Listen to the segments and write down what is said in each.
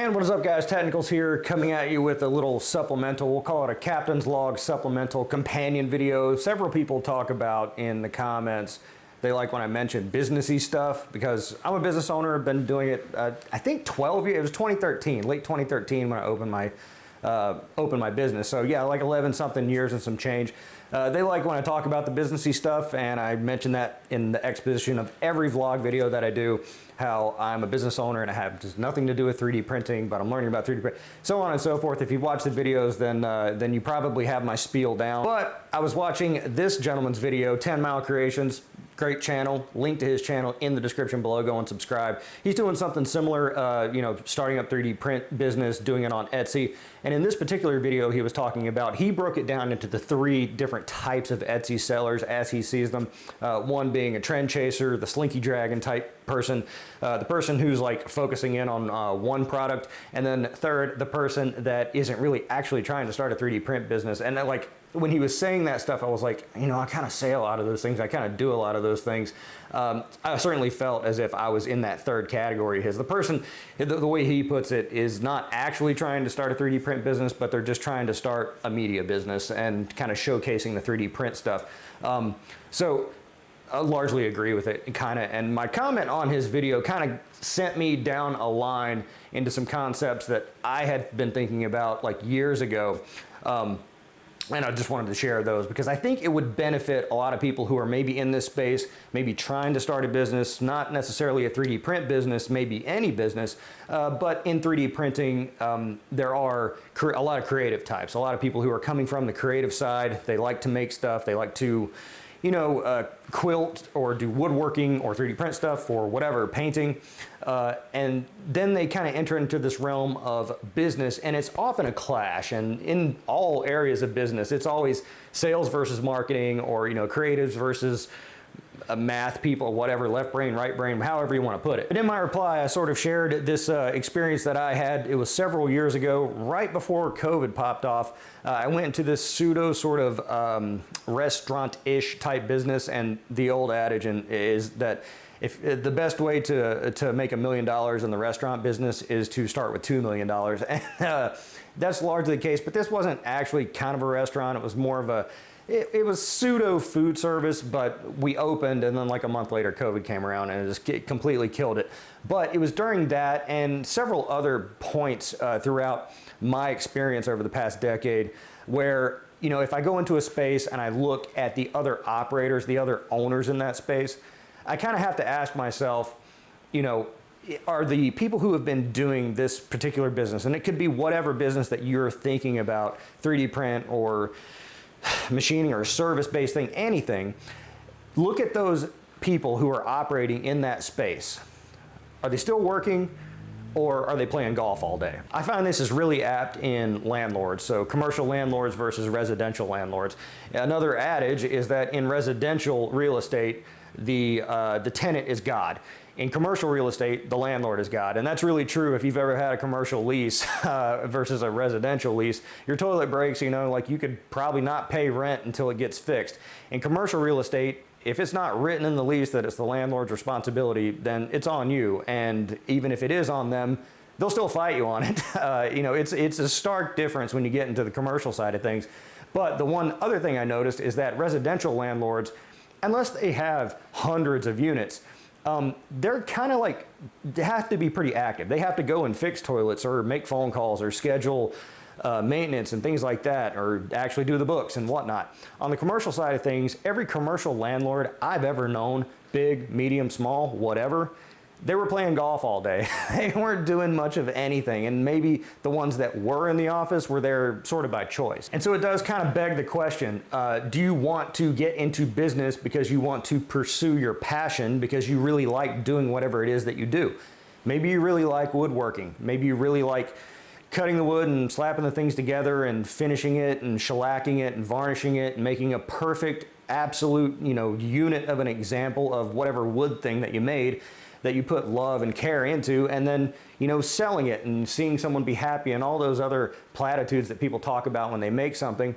And what is up, guys? Technicals here, coming at you with a little supplemental. We'll call it a Captain's Log supplemental companion video. Several people talk about in the comments, they like when I mention businessy stuff because I'm a business owner. I've been doing it, I think 12 years. It was 2013, late 2013 when I opened my business. So yeah, like 11 something years and some change. They like when I talk about the businessy stuff, and I mention that in the exposition of every vlog video that I do, how I'm a business owner and I have just nothing to do with 3D printing, but I'm learning about 3D printing, so on and so forth. If you've watched the videos, then you probably have my spiel down. But I was watching this gentleman's video, 10 Mile Creations. Great channel, link to his channel in the description below. Go and subscribe. He's doing something similar, starting up 3D print business, doing it on Etsy. And in this particular video he was talking about, he broke it down into the 3 different types of Etsy sellers as he sees them. One being a trend chaser, the Slinky Dragon type person, the person who's like focusing in on one product, and then third, the person that isn't really actually trying to start a 3D print business. And like, when he was saying that stuff, I was like, I kind of say a lot of those things. I kind of do a lot of those things. I certainly felt as if I was in that third category. The person, the way he puts it, is not actually trying to start a 3D print business, but they're just trying to start a media business and kind of showcasing the 3D print stuff. So I largely agree with it, and my comment on his video kind of sent me down a line into some concepts that I had been thinking about like years ago. And I just wanted to share those because I think it would benefit a lot of people who are maybe in this space, maybe trying to start a business, not necessarily a 3D print business, maybe any business, but in 3D printing, there are a lot of creative types, a lot of people who are coming from the creative side. They like to make stuff, they like to, quilt or do woodworking or 3D print stuff or whatever, painting. And then they kind of enter into this realm of business, and it's often a clash. And in all areas of business, it's always sales versus marketing, or, creatives versus math people, whatever, left brain, right brain, however you want to put it. But in my reply, I sort of shared this experience that I had. It was several years ago, right before COVID popped off. I went into this pseudo sort of restaurant-ish type business, and the old adage is that if the best way to make $1 million in the restaurant business is to start with $2 million. And that's largely the case, but this wasn't actually kind of a restaurant. It was more of it was pseudo food service, but we opened, and then like a month later COVID came around and it just completely killed it. But it was during that and several other points throughout my experience over the past decade where, if I go into a space and I look at the other operators, the other owners in that space, I kind of have to ask myself, are the people who have been doing this particular business, and it could be whatever business that you're thinking about, 3D print or machining or service-based thing, anything, look at those people who are operating in that space. Are they still working, or are they playing golf all day? I find this is really apt in landlords, so commercial landlords versus residential landlords. Another adage is that in residential real estate, the tenant is God. In commercial real estate, the landlord is God. And that's really true if you've ever had a commercial lease versus a residential lease. Your toilet breaks, you could probably not pay rent until it gets fixed. In commercial real estate, if it's not written in the lease that it's the landlord's responsibility, then it's on you. And even if it is on them, they'll still fight you on it. It's a stark difference when you get into the commercial side of things. But the one other thing I noticed is that residential landlords, unless they have hundreds of units, they're kind of like, they have to be pretty active. They have to go and fix toilets or make phone calls or schedule maintenance and things like that, or actually do the books and whatnot. On the commercial side of things, every commercial landlord I've ever known, big, medium, small, whatever, they were playing golf all day. They weren't doing much of anything, and maybe the ones that were in the office were there sort of by choice. And so it does kind of beg the question, do you want to get into business because you want to pursue your passion, because you really like doing whatever it is that you do? Maybe you really like woodworking. Maybe you really like cutting the wood and slapping the things together and finishing it and shellacking it and varnishing it and making a perfect, absolute, unit of an example of whatever wood thing that you made, that you put love and care into, and then, selling it and seeing someone be happy and all those other platitudes that people talk about when they make something.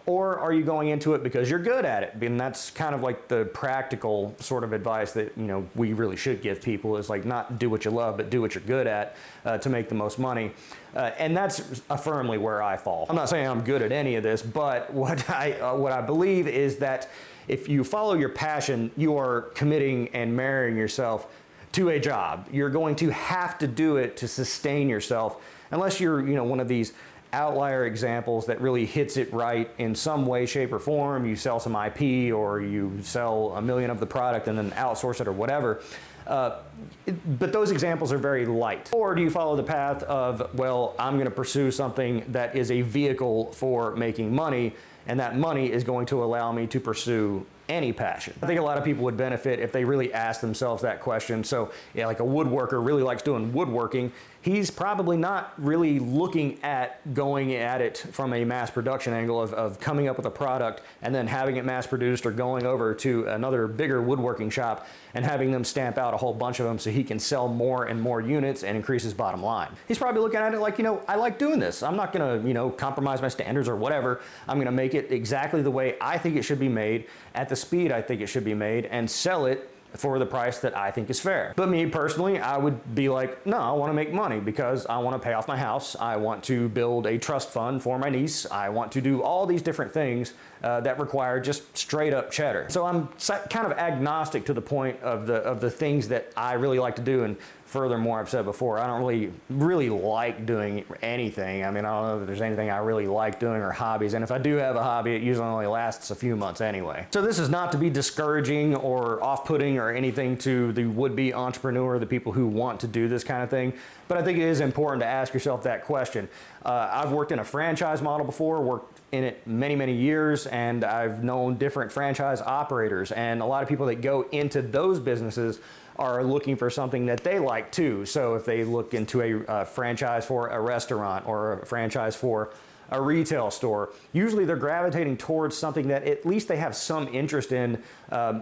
Or are you going into it because you're good at it? And that's kind of like the practical sort of advice that, you know, we really should give people, is like, not do what you love, but do what you're good at to make the most money. And that's firmly where I fall. I'm not saying I'm good at any of this, but what I believe is that if you follow your passion, you are committing and marrying yourself to a job. You're going to have to do it to sustain yourself, unless you're, you know, one of these outlier examples that really hits it right in some way, shape, or form. You sell some IP, or you sell 1 million of the product and then outsource it or whatever. But those examples are very light. Or do you follow the path of, well, I'm going to pursue something that is a vehicle for making money, and that money is going to allow me to pursue any passion? I think a lot of people would benefit if they really asked themselves that question. So, yeah, like a woodworker really likes doing woodworking. He's probably not really looking at going at it from a mass production angle of coming up with a product and then having it mass produced, or going over to another bigger woodworking shop and having them stamp out a whole bunch of them so he can sell more and more units and increase his bottom line. He's probably looking at it like, you know, I like doing this. I'm not gonna, you know, compromise my standards or whatever. I'm gonna make it exactly the way I think it should be made, at the speed I think it should be made, and sell it for the price that I think is fair. But me personally, I would be like, no, I want to make money because I want to pay off my house. I want to build a trust fund for my niece. I want to do all these different things that require just straight up cheddar. So I'm kind of agnostic to the point of the things that I really like to do. And furthermore, I've said before, I don't really like doing anything. I mean, I don't know that there's anything I really like doing, or hobbies. And if I do have a hobby, it usually only lasts a few months anyway. So this is not to be discouraging or off-putting or anything to the would-be entrepreneur, the people who want to do this kind of thing. But I think it is important to ask yourself that question. I've worked in a franchise model before, worked in it many, many years, and I've known different franchise operators. And a lot of people that go into those businesses are looking for something that they like too. So if they look into a franchise for a restaurant or a franchise for a retail store, usually they're gravitating towards something that at least they have some interest in,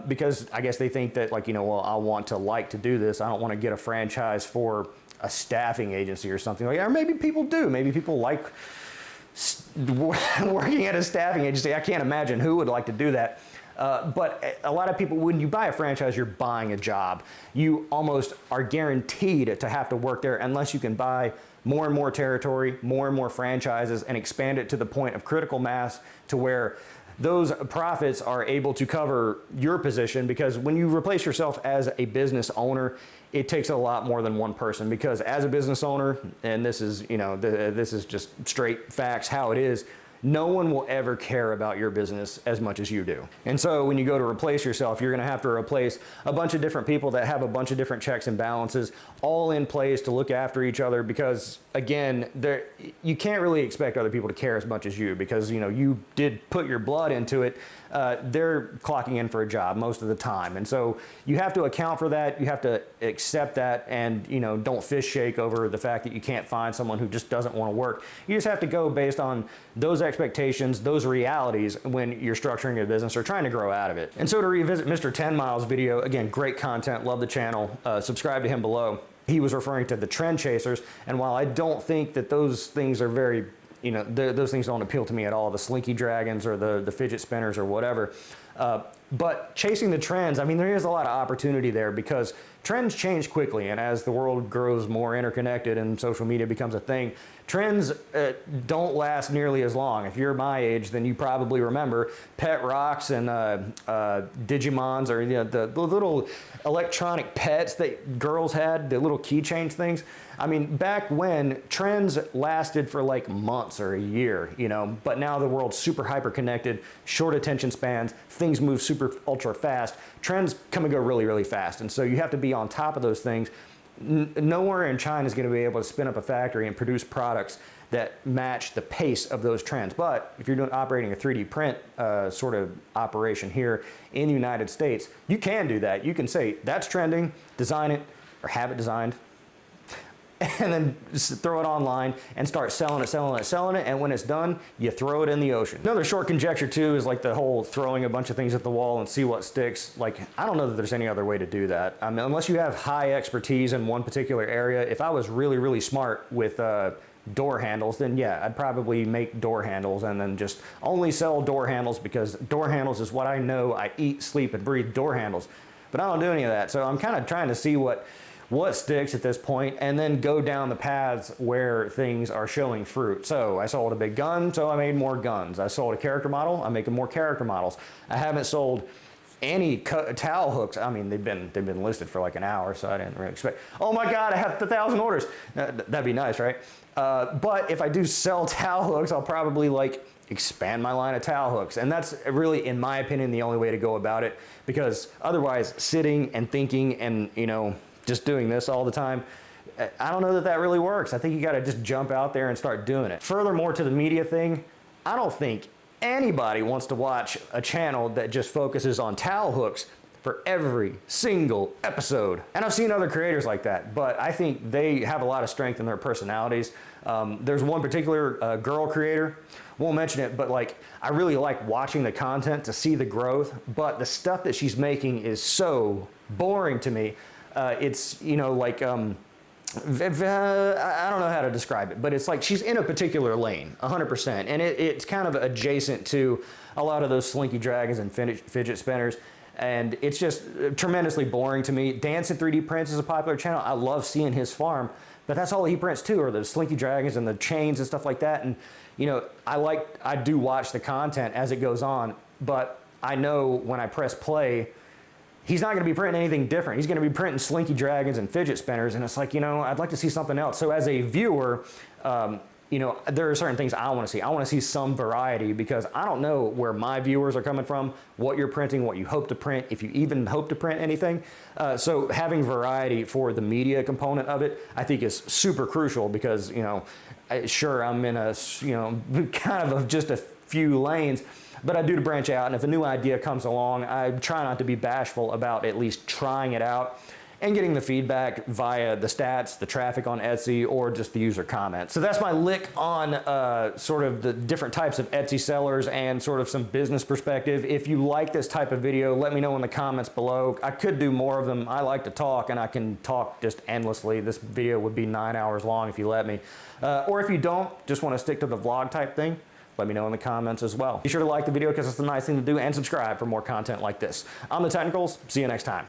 because I guess they think that, like, you know, well, I want to like to do this. I don't want to get a franchise for a staffing agency or something like that. Or maybe people do. Maybe people like working at a staffing agency. I can't imagine who would like to do that. But a lot of people, when you buy a franchise, you're buying a job. You almost are guaranteed to have to work there unless you can buy more and more territory, more and more franchises, and expand it to the point of critical mass to where those profits are able to cover your position. Because when you replace yourself as a business owner, it takes a lot more than one person. Because as a business owner, and this is, you know, this is just straight facts how it is, no one will ever care about your business as much as you do. And so when you go to replace yourself, you're going to have to replace a bunch of different people that have a bunch of different checks and balances all in place to look after each other. Because again, you can't really expect other people to care as much as you, because, you know, you did put your blood into it. They're clocking in for a job most of the time. And so you have to account for that. You have to accept that, and, you know, don't fish shake over the fact that you can't find someone who just doesn't want to work. You just have to go based on those expectations, those realities when you're structuring a business or trying to grow out of it. And so to revisit Mr. 10 Miles video, again, great content, love the channel, subscribe to him below. He was referring to the trend chasers. And while I don't think that those things are very, you know, those things don't appeal to me at all, the slinky dragons or the fidget spinners or whatever. But chasing the trends, I mean, there is a lot of opportunity there, because trends change quickly. And as the world grows more interconnected and social media becomes a thing, trends don't last nearly as long. If you're my age, then you probably remember Pet Rocks and Digimons, or, you know, the little electronic pets that girls had, the little keychains things. I mean, back when, trends lasted for like months or a year, you know, but now the world's super hyper connected, short attention spans, things move super ultra fast. Trends come and go really, really fast. And so you have to be on top of those things. Nowhere in China is going to be able to spin up a factory and produce products that match the pace of those trends. But if you're operating a 3D print sort of operation here in the United States, you can do that. You can say, that's trending, design it, or have it designed, and then just throw it online and start selling it, and when it's done, you throw it in the ocean. Another short conjecture too is like the whole throwing a bunch of things at the wall and see what sticks. Like, I don't know that there's any other way to do that. I mean, unless you have high expertise in one particular area. If I was really, really smart with door handles, then yeah, I'd probably make door handles and then just only sell door handles, because door handles is what I know. I eat, sleep, and breathe door handles. But I don't do any of that. So I'm kind of trying to see what sticks at this point, and then go down the paths where things are showing fruit. So I sold a big gun, so I made more guns. I sold a character model, I'm making more character models. I haven't sold any towel hooks. I mean, they've been listed for like an hour, so I didn't really expect, oh my God, I have 1,000 orders. That'd be nice, right? But if I do sell towel hooks, I'll probably like expand my line of towel hooks. And that's really, in my opinion, the only way to go about it, because otherwise sitting and thinking and, you know, just doing this all the time, I don't know that that really works. I think you gotta just jump out there and start doing it. Furthermore, to the media thing, I don't think anybody wants to watch a channel that just focuses on towel hooks for every single episode. And I've seen other creators like that, but I think they have a lot of strength in their personalities. There's one particular girl creator, won't mention it, but like, I really like watching the content to see the growth, but the stuff that she's making is so boring to me. It's, you know, like, I don't know how to describe it, but it's like she's in a particular lane, 100%. And it's kind of adjacent to a lot of those Slinky Dragons and fidget spinners. And it's just tremendously boring to me. Dancing 3D Prints is a popular channel. I love seeing his farm, but that's all he prints too, are the Slinky Dragons and the chains and stuff like that. And, you know, I do watch the content as it goes on, but I know when I press play, he's not going to be printing anything different. He's going to be printing Slinky Dragons and fidget spinners, and it's like, you know, I'd like to see something else. So as a viewer, you know, there are certain things I want to see. I want to see some variety, because I don't know where my viewers are coming from, what you're printing, what you hope to print, if you even hope to print anything. So having variety for the media component of it, I think is super crucial, because, you know, sure, I'm in a, you know, kind of just a few lanes, but I do to branch out, and if a new idea comes along, I try not to be bashful about at least trying it out and getting the feedback via the stats, the traffic on Etsy, or just the user comments. So that's my lick on sort of the different types of Etsy sellers and sort of some business perspective. If you like this type of video, let me know in the comments below. I could do more of them. I like to talk, and I can talk just endlessly. This video would be 9 hours long if you let me. Or if you don't, just want to stick to the vlog type thing, let me know in the comments as well. Be sure to like the video, because it's a nice thing to do, and subscribe for more content like this. I'm The Technicals. See you next time.